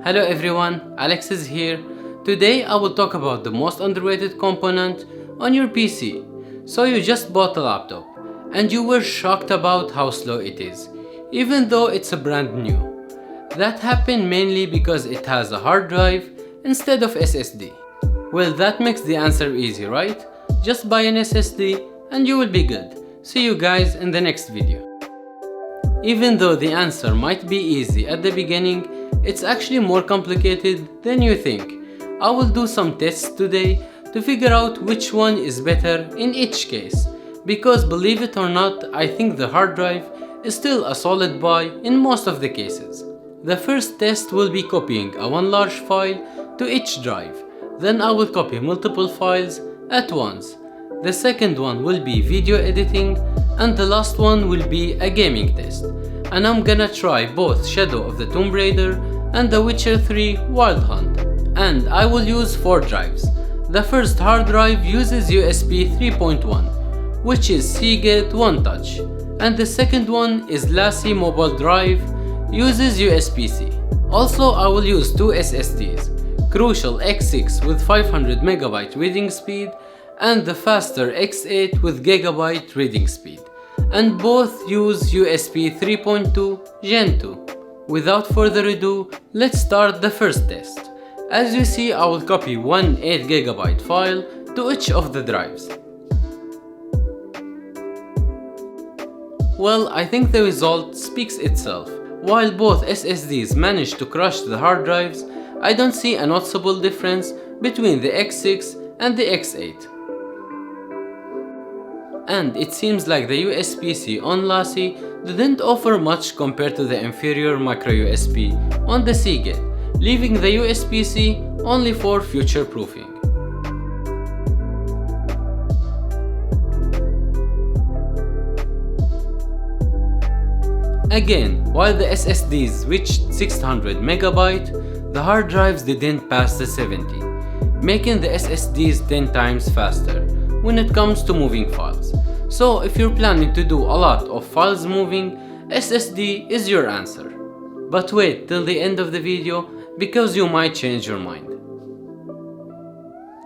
Hello everyone, Alex is here. Today I will talk about the most underrated component on your PC. So you just bought a laptop and you were shocked about how slow it is, even though it's a brand new. That happened mainly because it has a hard drive instead of SSD. Well, that makes the answer easy, right? Just buy an SSD and you will be good. See you guys in the next video. Even though the answer might be easy at the beginning, it's actually more complicated than you think. I will do some tests today to figure out which one is better in each case. Because believe it or not, I think the hard drive is still a solid buy in most of the cases. The first test will be copying one large file to each drive. Then I will copy multiple files at once. The second one will be video editing, and the last one will be a gaming test. And I'm gonna try both Shadow of the Tomb Raider and The Witcher 3 Wild Hunt. And I will use 4 drives. The first hard drive uses USB 3.1, which is Seagate One Touch. And the second one is LaCie mobile drive, uses USB-C. Also I will use 2 SSDs, Crucial X6 with 500 MB reading speed and the faster X8 with GB reading speed. And both use USB 3.2 Gen 2. Without further ado, let's start the first test. As you see, I will copy one 8GB file to each of the drives. Well, I think the result speaks itself. While both SSDs managed to crush the hard drives, I don't see a noticeable difference between the X6 and the X8. And it seems like the USB-C on LaCie didn't offer much compared to the inferior micro USB on the Seagate, leaving the USB-C only for future proofing. Again, while the SSDs reached 600 MB, the hard drives didn't pass the 70, making the SSDs 10 times faster when it comes to moving files. So if you're planning to do a lot of files moving, SSD is your answer. But wait till the end of the video because you might change your mind.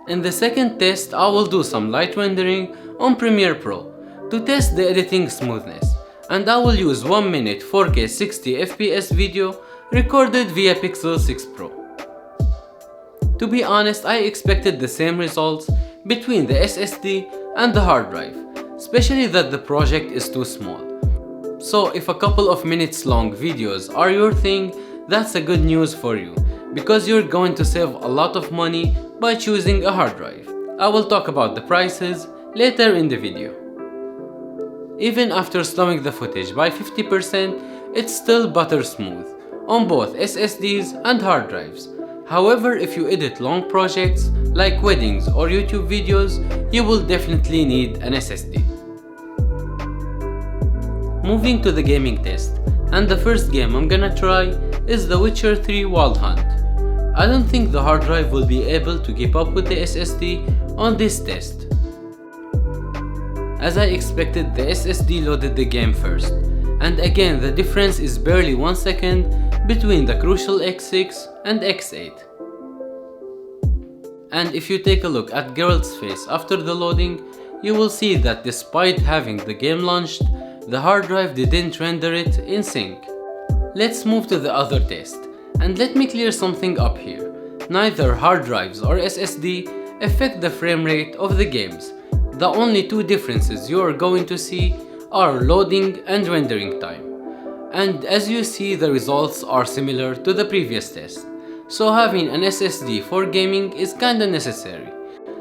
In the second test, I will do some light rendering on Premiere Pro to test the editing smoothness, and I will use 1 minute 4K 60 FPS video recorded via Pixel 6 Pro. To be honest, I expected the same results between the SSD and the hard drive, especially that the project is too small. So if a couple of minutes long videos are your thing, that's a good news for you, because you're going to save a lot of money by choosing a hard drive. I will talk about the prices later in the video. Even after slowing the footage by 50%, it's still butter smooth on both SSDs and hard drives. However, if you edit long projects like weddings or YouTube videos, you will definitely need an SSD. Moving to the gaming test, and the first game I'm gonna try is The Witcher 3 Wild Hunt. I don't think the hard drive will be able to keep up with the SSD on this test. As I expected, the SSD loaded the game first, and again the difference is barely 1 second between the Crucial X6 and X8. And if you take a look at Geralt's face after the loading, you will see that despite having the game launched, the hard drive didn't render it in sync. Let's move to the other test, and let me clear something up here. Neither hard drives or SSD affect the frame rate of the games. The only two differences you are going to see are loading and rendering time. And as you see, the results are similar to the previous test. So having an SSD for gaming is kinda necessary,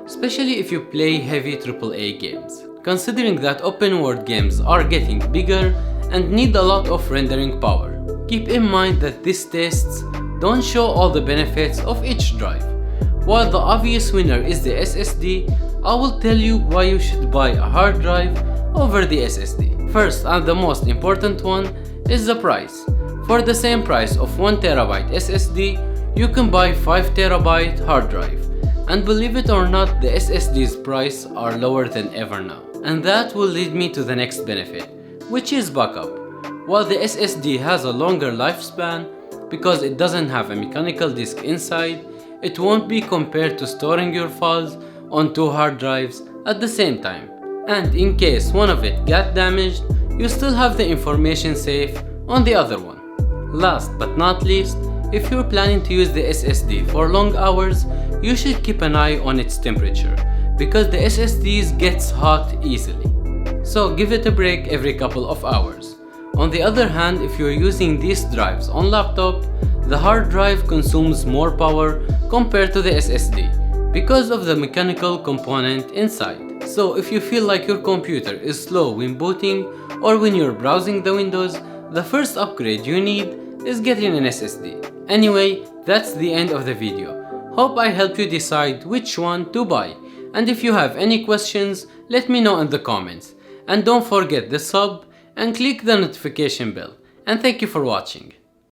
especially if you play heavy AAA games, considering that open world games are getting bigger and need a lot of rendering power. Keep in mind that these tests don't show all the benefits of each drive. While the obvious winner is the SSD, I will tell you why you should buy a hard drive over the SSD. First, and the most important one, is the price. For the same price of 1TB SSD, you can buy 5TB hard drive. And believe it or not, the SSD's price are lower than ever now. And that will lead me to the next benefit, which is backup. While the SSD has a longer lifespan, because it doesn't have a mechanical disk inside. It won't be compared to storing your files on 2 hard drives at the same time. And in case one of it got damaged, you still have the information safe on the other one. Last but not least, if you're planning to use the SSD for long hours, you should keep an eye on its temperature, because the SSDs gets hot easily. So give it a break every couple of hours. On the other hand, if you're using these drives on laptop, the hard drive consumes more power compared to the SSD because of the mechanical component inside. So if you feel like your computer is slow when booting or when you're browsing the windows, the first upgrade you need is getting an SSD. Anyway, that's the end of the video. Hope I helped you decide which one to buy. And if you have any questions, let me know in the comments. And don't forget the sub and click the notification bell. And thank you for watching.